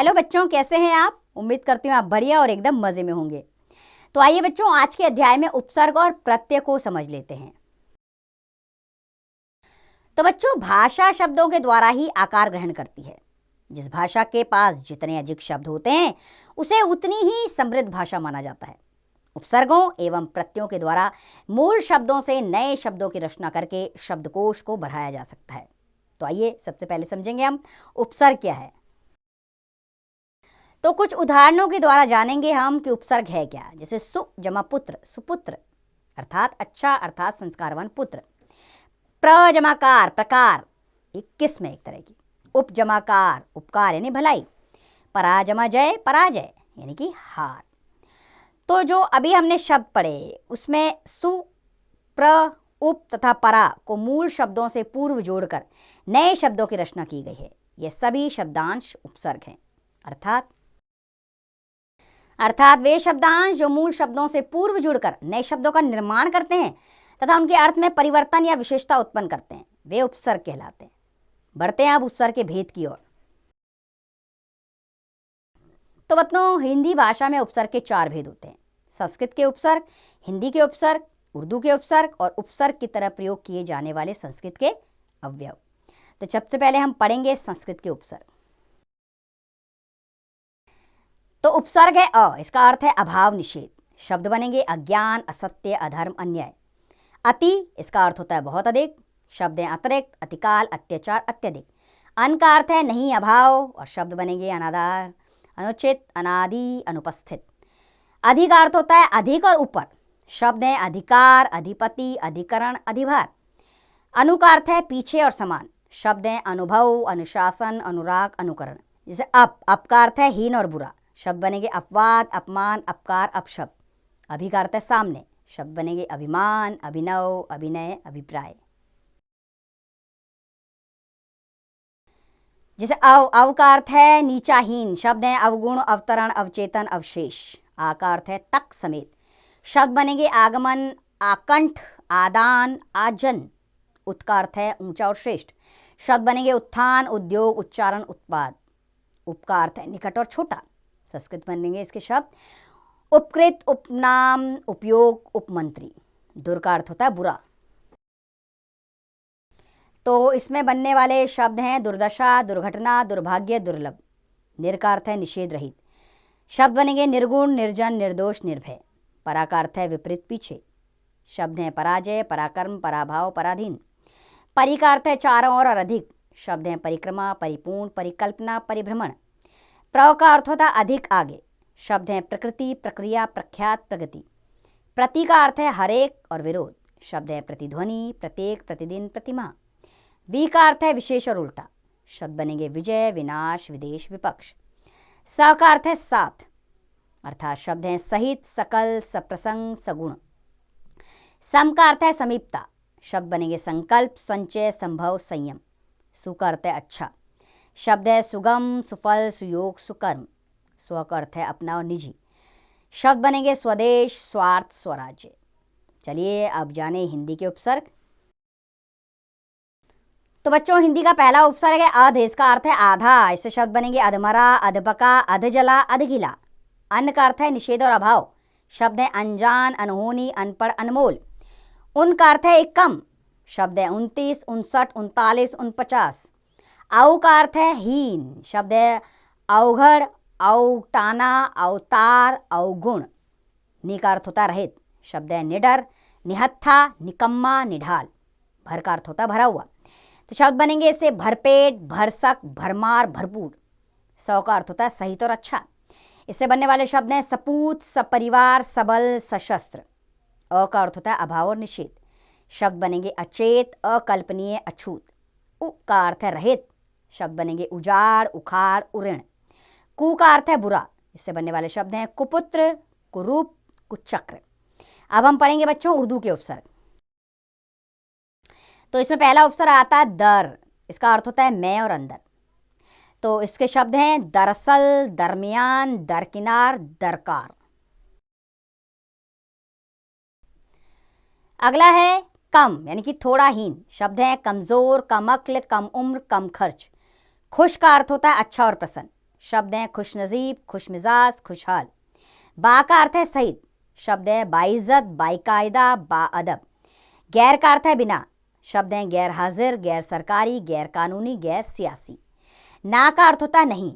Hello बच्चों, कैसे हैं आप? उम्मीद करती हूँ आप बढ़िया और एकदम मजे में होंगे। तो आइए बच्चों, आज के अध्याय में उपसर्ग और प्रत्यय को समझ लेते हैं। तो बच्चों, भाषा शब्दों के द्वारा ही आकार ग्रहण करती है। जिस भाषा के पास जितने अधिक शब्द होते हैं उसे उतनी ही समृद्ध भाषा माना जाता है। उपसर्गों एवं प्रत्ययों के द्वारा मूल शब्दों से नए शब्दों की रचना करके शब्दकोश को बढ़ाया जा सकता है। तो आइए सबसे पहले समझेंगे हम उपसर्ग क्या है। तो कुछ उदाहरणों के द्वारा जानेंगे हम कि उपसर्ग है क्या। जैसे सु जमा पुत्र, सुपुत्र अर्थात अच्छा, अर्थात संस्कारवान पुत्र। प्र जमाकार, प्रकार, एक किस्म है एक तरह की। उप जमाकार, उपकार यानी भलाई। परा जमा जय, पराजय यानी कि हार। तो जो अभी हमने शब्द पढ़े उसमें सु, प्र, उप तथा परा को मूल शब्दों से पूर्व जोड़कर नए शब्दों की रचना की गई है। ये सभी शब्दांश उपसर्ग हैं। अर्थात वे शब्दांश जो मूल शब्दों से पूर्व जुड़कर नए शब्दों का निर्माण करते हैं तथा उनके अर्थ में परिवर्तन या विशेषता उत्पन्न करते हैं, वे उपसर्ग कहलाते हैं। बढ़ते हैं अब उपसर्ग के भेद की ओर। तो बच्चों, हिंदी भाषा में उपसर्ग के 4 भेद होते हैं। संस्कृत के उपसर्ग, हिंदी के उपसर्ग, उर्दू के उपसर्ग और उपसर्ग की तरह प्रयोग किए जाने वाले संस्कृत के अवयव। तो सबसे पहले हम पढ़ेंगे संस्कृत के उपसर्ग। तो उपसर्ग है अ, इसका अर्थ है अभाव, निषेध। शब्द बनेंगे अज्ञान, असत्य, अधर्म, अन्याय। अति, इसका अर्थ होता है बहुत अधिक। शब्द है अतिरिक्त, अतिकाल, अत्याचार, अत्यधिक। अन का अर्थ है नहीं, अभाव, और शब्द बनेंगे अनादर, अनुचित, अनादि, अनुपस्थित। अधि का अर्थ होता है अधिक और ऊपर। शब्द है अधिकार, अधिपति, अधिकरण, अधिभार। अनु का अर्थ है पीछे और समान। शब्द है अनुभव, अनुशासन, अनुराग, अनुकरण। जैसे अप का अर्थ है हीन और बुरा। शब्द बनेंगे अपवाद, अपमान, अपकार, अपशब्द। अभि का अर्थ है सामने। शब्द बनेंगे अभिमान, अभिनव, अभिनय, अभिप्राय। जैसे अव का अर्थ है नीचाहीन। शब्द है अवगुण, अवतरण, अवचेतन, अवशेष। आ का अर्थ है तक, समेत। शब्द बनेंगे आगमन, आकंठ, आदान, आजन। उत का अर्थ है ऊंचा और श्रेष्ठ। शब्द बनेंगे उत्थान, उद्योग, उच्चारण, उत्पाद। उप का अर्थ है निकट और छोटा। संस्कृत बनेंगे इसके शब्द उपकृत, उपनाम, उपयोग, उपमंत्री। दुर का अर्थ होता है बुरा। तो इसमें बनने वाले शब्द हैं दुर्दशा, दुर्घटना, दुर्भाग्य, दुर्लभ। निर का अर्थ है निषेध रहित। शब्द बनेंगे निर्गुण, निर्जन, निर्दोष, निर्भय। परा का अर्थ है विपरीत, पीछे। शब्द हैं पराजय, पराक्रम, पराभाव, पराधीन। परि का अर्थ है चारों ओर और अधिक। शब्द हैं परिक्रमा, परिपूर्ण, परिकल्पना, परिभ्रमण। प्र का अर्थ होता है अधिक, आगे। शब्द हैं प्रकृति, प्रक्रिया, प्रख्यात, प्रगति। प्रति का अर्थ है हरेक और विरोध। शब्द है प्रतिध्वनि, प्रत्येक, प्रतिदिन, प्रतिमाह। वि का अर्थ है विशेष और उल्टा। शब्द बनेंगे विजय, विनाश, विदेश, विपक्ष। स का अर्थ है साथ, अर्थात शब्द हैं सहित, सकल, सप्रसंग, सगुण। सम का अर्थ है समीपता। शब्द बनेंगे संकल्प, संचय, संभव, संयम। सु का अर्थ है अच्छा। शब्द है सुगम, सुफल, सुयोग, सुकर्म। स्व का अर्थ है अपना और निजी। शब्द बनेंगे स्वदेश, स्वार्थ, स्वराज्य। चलिए अब जाने हिंदी के उपसर्ग। तो बच्चों, हिंदी का पहला उपसर्ग है अध, इसका अर्थ है आधा। इससे शब्द बनेंगे अधमरा, अधपका, अधजला, अधगिला। अन्न का अर्थ है निषेध और अभाव। शब्द है अनजान, अनहोनी, अनपढ़, अनमोल। उन का अर्थ है एक कम। शब्द है 29, 59, 39, 49। औ का अर्थ है हीन। शब्द है अवघड़, औटाना, अवतार, अवगुण। नि का अर्थ होता रहित। शब्द है निडर, निहत्था, निकम्मा, निढाल। भर का अर्थ होता भरा हुआ। तो शब्द बनेंगे इससे भरपेट, भरसक, भरमार, भरपूर। सौ का अर्थ होता है सहित और अच्छा। इससे बनने वाले शब्द हैं सपूत, सपरिवार, सबल, सशस्त्र। अ का अर्थ होता है अभाव और निषेध। शब्द बनेंगे अचेत, अकल्पनीय, अछूत। उ का अर्थ है रहित। शब्द बनेंगे उजाड़, उखाड़, उऋण। कु का अर्थ है बुरा। इससे बनने वाले शब्द हैं कुपुत्र, कुरूप, कुचक्र। अब हम पढ़ेंगे बच्चों उर्दू के उपसर्ग। तो इसमें पहला उपसर्ग आता है दर, इसका अर्थ होता है मैं और अंदर। तो इसके शब्द हैं दरअसल, दरमियान, दरकिनार, दरकार। अगला है कम यानी कि थोड़ा हीन। शब्द है कमजोर, कम अक्ल, कम उम्र, कम खर्च। खुश का अर्थ होता है अच्छा और प्रसन्न। शब्द हैं खुशनसीब, खुशमिजाज, खुशहाल। बा का अर्थ है सहित, शब्द है बाइज्जत, बाकायदा, बाअदब। गैर का अर्थ है बिना, शब्द हैं गैर हाजिर, गैर सरकारी, गैर कानूनी, गैर सियासी। ना का अर्थ होता है नहीं,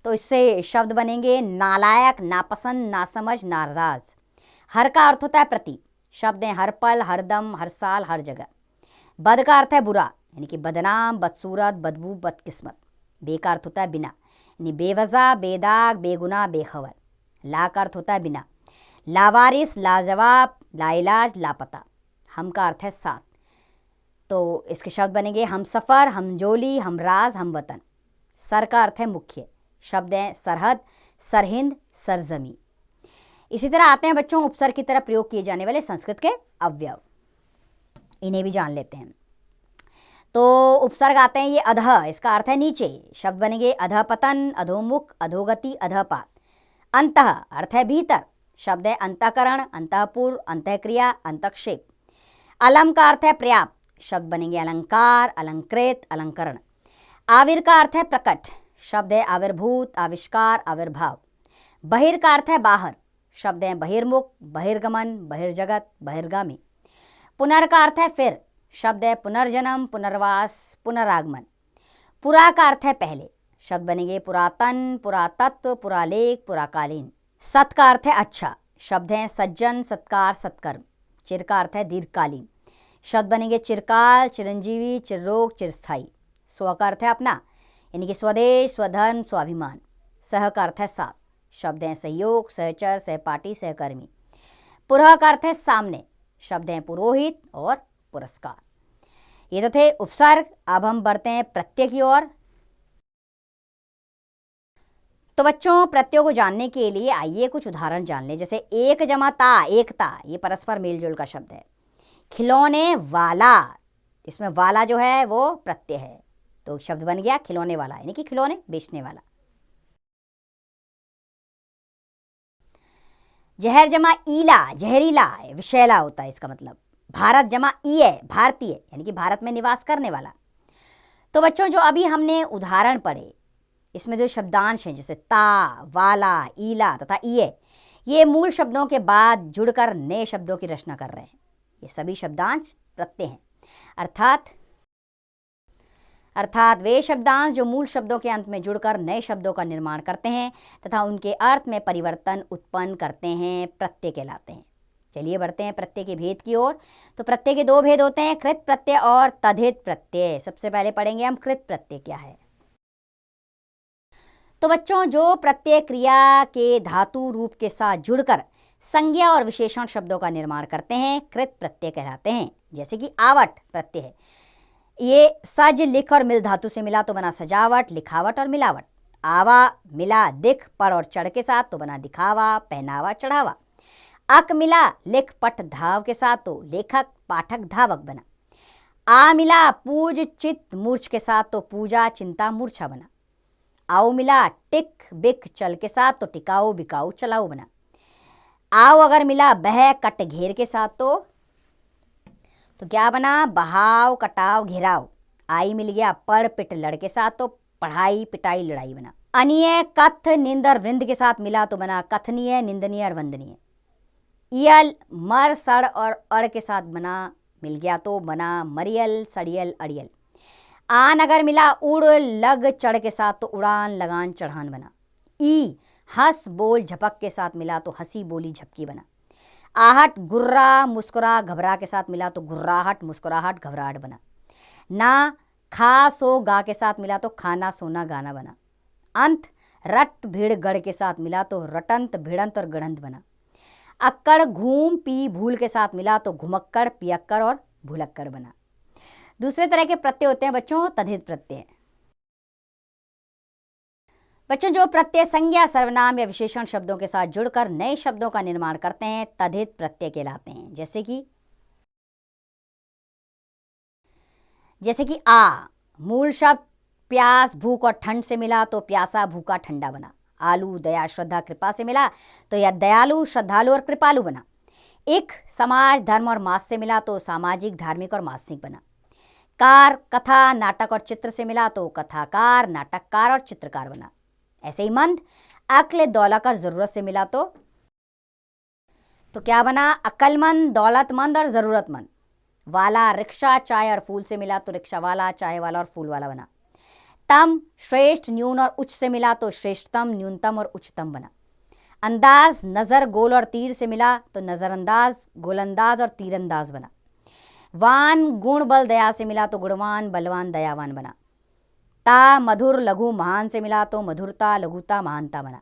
तो इससे शब्द बनेंगे नालायक, नापसंद, नासमझ, नाराज। हर का अर्थ होता है प्रति, शब्द हैं हर पल, हर दम, हर साल, हर जगह। बद का अर्थ है बुरा, यानी कि बदनाम, बदसूरत, बदबू, बदकिस्मत। बे का अर्थ होता है बिना, यानी बेवजह, बेदाग, बेगुनाह, बेखबर। ला का अर्थ होता है बिना, लावारिस, लाजवाब, लाइलाज, लापता। हम का अर्थ है साथ, तो इसके शब्द बनेंगे हम सफ़र, हमजोली, हमराज, हम वतन। सर का अर्थ है मुख्य, शब्द हैं सरहद, सरहिंद, सरजमी। इसी तरह आते हैं बच्चों उपसर्ग की तरह प्रयोग किए जाने वाले संस्कृत के अवयव, इन्हें भी जान लेते हैं। तो उपसर्ग आते हैं ये अधः, इसका अर्थ है नीचे, शब्द बनेंगे अधःपतन, अधोमुख, अधोगति, अधःपात। अंतः अर्थ है भीतर, शब्द है अंतःकरण, अंतःपुर, अंतःक्रिया, अंतःक्षेप। अलम का अर्थ है पर्याप्त, शब्द बनेंगे अलंकार, अलंकृत, अलंकरण। आविर का अर्थ है प्रकट, शब्द है आविर्भूत, आविष्कार, आविर्भाव। बहिर का अर्थ है बाहर, शब्द हैं बहिर्मुख, बहिर्गमन, बहिर्जगत, बहिर्गामी। पुनर् का अर्थ है फिर, शब्द है पुनर्जन्म, पुनर्वास, पुनरागमन। पुरा का अर्थ है पहले, शब्द बनेंगे पुरातन, पुरातत्व, पुरालेख, पुराकालीन। सत का अर्थ है अच्छा, शब्द हैं सज्जन, सत्कार, सत्कर्म। चिर का अर्थ है दीर्घकालीन, शब्द बनेंगे चिरकाल, चिरंजीवी, चिररोग, चिरस्थायी। स्व का अर्थ है अपना, यानी कि स्वदेश, स्वधर्म, स्वाभिमान। सह का अर्थ है साथ, शब्द हैं सहयोग, सहचर, सहपाठी, सहकर्मी। पुरः का अर्थ है सामने, शब्द हैं पुरोहित और पुरस्कार। ये तो थे उपसर्ग। अब हम बढ़ते हैं प्रत्यय की ओर। तो बच्चों प्रत्ययों को जानने के लिए आइए कुछ उदाहरण जान लें। जैसे एक जमा ता, एकता, ये परस्पर मेलजोल का शब्द है। खिलौने वाला, इसमें वाला जो है वो प्रत्यय है, तो शब्द बन गया खिलौने वाला, यानी कि खिलौने बेचने वाला। जहर जमा ईला, जहरीला, विषैला होता है इसका मतलब। भारत जमा ई है, भारतीय, यानी कि भारत में निवास करने वाला। तो बच्चों जो अभी हमने उदाहरण पढ़े, इसमें जो शब्दांश हैं जैसे ता, वाला, ईला तथा ईए, ये मूल शब्दों के बाद जुड़कर नए शब्दों की रचना कर रहे हैं। ये सभी शब्दांश प्रत्यय हैं, अर्थात वे शब्दांश जो मूल शब्दों के अंत में जुड़कर नए शब्दों का निर्माण करते हैं तथा उनके अर्थ में परिवर्तन उत्पन्न करते हैं, प्रत्यय कहलाते हैं। चलिए बढ़ते हैं प्रत्यय के भेद की ओर। तो प्रत्यय के दो भेद होते हैं, कृत प्रत्यय और तद्धित प्रत्यय। सबसे पहले पढ़ेंगे हम कृत प्रत्यय क्या है। तो बच्चों जो प्रत्यय क्रिया के धातु रूप के साथ जुड़कर संज्ञा और विशेषण शब्दों का निर्माण करते हैं, कृत प्रत्यय कहलाते हैं। जैसे कि आवट प्रत्यय है, ये सज, लिख और मिल धातु से मिला तो बना सजावट, लिखावट और मिलावट। आवा मिला दिख, पढ़ और चढ़ के साथ तो बना दिखावा, पहनावा, चढ़ावा। अक मिला लिख, पट, धाव के साथ तो लेखक, पाठक, धावक बना। आ मिला पूज, चित, मूर्छ के साथ तो पूजा, चिंता, मूर्छा बना। आओ मिला टिक, बिक, चल के साथ तो टिकाऊ, बिकाऊ, चलाऊ बना। आओ अगर मिला बह, कट, घेर के साथ तो क्या बना, बहाव, कटाव, घेराव। आई मिल गया पढ़, पिट, लड़ के साथ तो पढ़ाई, पिटाई, लड़ाई बना। अनिय, कथ, निंद और वृंद के साथ मिला तो बना कथनीय, निंदनीय और वंदनीय। इयल, मर, सड़ और अड़ के साथ बना मिल गया तो बना मरियल, सड़ियल, अड़ियल। आन अगर मिला उड़, लग, चढ़ के साथ तो उड़ान, लगान, चढ़ान बना। ई हंस, बोल, झपक के साथ मिला तो हंसी, बोली, झपकी बना। आहट, गुर्रा, मुस्कुरा, घबरा के साथ मिला तो गुर्राहट, मुस्कुराहट, घबराहट बना। ना, खा, सो, गा के साथ मिला तो खाना, सोना, गाना बना। अंत, रट, भीड़, गढ़ के साथ मिला तो रटंत, भिड़ंत और गढ़ंत बना। अक्कड़, घूम, पी, भूल के साथ मिला तो घुमक्कड़, पियक्कड़ और भुलक्कड़ बना। दूसरे तरह के प्रत्यय होते हैं बच्चों तद्धित प्रत्यय। बच्चों जो प्रत्यय संज्ञा, सर्वनाम या विशेषण शब्दों के साथ जुड़कर नए शब्दों का निर्माण करते हैं, तद्धित प्रत्यय कहलाते हैं। जैसे कि आ, मूल शब्द प्यास, भूख और ठंड से मिला तो प्यासा, भूखा, ठंडा बना। आलू, दया, श्रद्धा, कृपा से मिला तो यह दयालु, श्रद्धालु और कृपालु बना। एक, समाज, धर्म और मास से मिला तो सामाजिक, धार्मिक और मासिक बना। कार कथा, नाटक और चित्र से मिला तो कथाकार, नाटककार और चित्रकार बना। ऐसे ही मंद अक्ल, दौलत और जरूरत से मिला तो क्या बना? अक्लमंद, दौलतमंद और जरूरतमंद। वाला रिक्शा, चाय और फूल से मिला तो रिक्शा वाला, चाय वाला और फूल वाला बना। तम श्रेष्ठ, न्यून और उच्च से मिला तो श्रेष्ठतम, न्यूनतम और उच्चतम बना। अंदाज नजर, गोल और तीर से मिला तो नजरअंदाज, गोलंदाज और तीरंदाज बना। वान गुण, बल, दया से मिला तो गुणवान, बलवान, दयावान बना। ता मधुर, लघु, महान से मिला तो मधुरता, लघुता, महानता बना।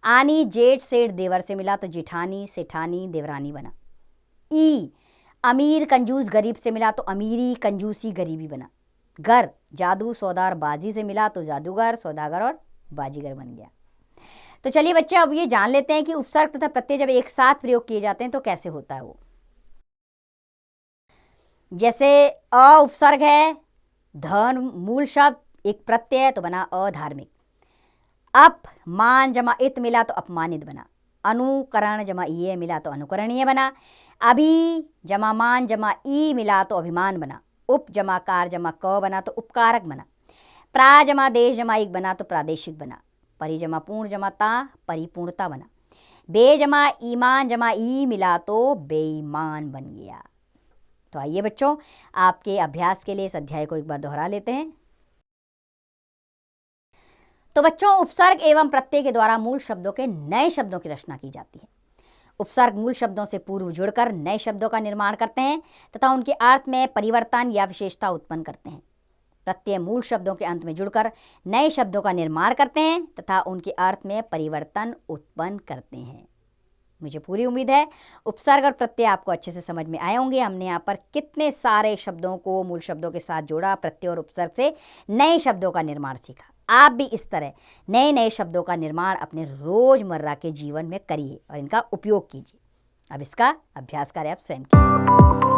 आनी जेठ, सेठ, देवर से मिला तो जेठानी, सेठानी, देवरानी बना। ई अमीर, कंजूस, गरीब से मिला तो अमीरी, कंजूसी, गरीबी बना। गर जादू, सौदार, बाजी से मिला तो जादूगर, सौदागर और बाजीगर बन गया। तो चलिए बच्चे, अब ये जान लेते हैं कि उपसर्ग तथा प्रत्यय जब एक साथ प्रयोग किए जाते हैं तो कैसे होता है वो। जैसे अ उपसर्ग है, धर्म मूल शब्द, एक प्रत्यय तो बना अधार्मिक। अप मान जमा इत मिला तो अपमानित बना। अनुकरण जमा ये मिला तो अनुकरणीय बना। अभी जमा मान जमा ई मिला तो अभिमान बना। उप जमा कार जमा क बना तो उपकारक बना। प्रा जमा देश जमा एक बना तो प्रादेशिक बना। परि जमा पूर्ण जमा ता परिपूर्णता बना। बे जमा ईमान जमा ई मिला तो बेईमान बन गया। तो आइए बच्चों, आपके अभ्यास के लिए इस अध्याय को एक बार दोहरा लेते हैं। तो बच्चों, उपसर्ग एवं प्रत्यय के द्वारा मूल शब्दों के नए शब्दों की रचना की जाती है। उपसर्ग मूल शब्दों से पूर्व जुड़कर नए शब्दों का निर्माण करते हैं तथा उनके अर्थ में परिवर्तन या विशेषता उत्पन्न करते हैं। प्रत्यय मूल शब्दों के अंत में जुड़कर नए शब्दों का निर्माण करते हैं तथा उनके अर्थ में परिवर्तन उत्पन्न करते हैं। मुझे पूरी उम्मीद है उपसर्ग और प्रत्यय आपको अच्छे से समझ में आए होंगे। हमने यहाँ पर कितने सारे शब्दों को मूल शब्दों के साथ जोड़ा, प्रत्यय और उपसर्ग से नए शब्दों का निर्माण सीखा। आप भी इस तरह नए नए शब्दों का निर्माण अपने रोजमर्रा के जीवन में करिए और इनका उपयोग कीजिए। अब इसका अभ्यास करें आप स्वयं कीजिए।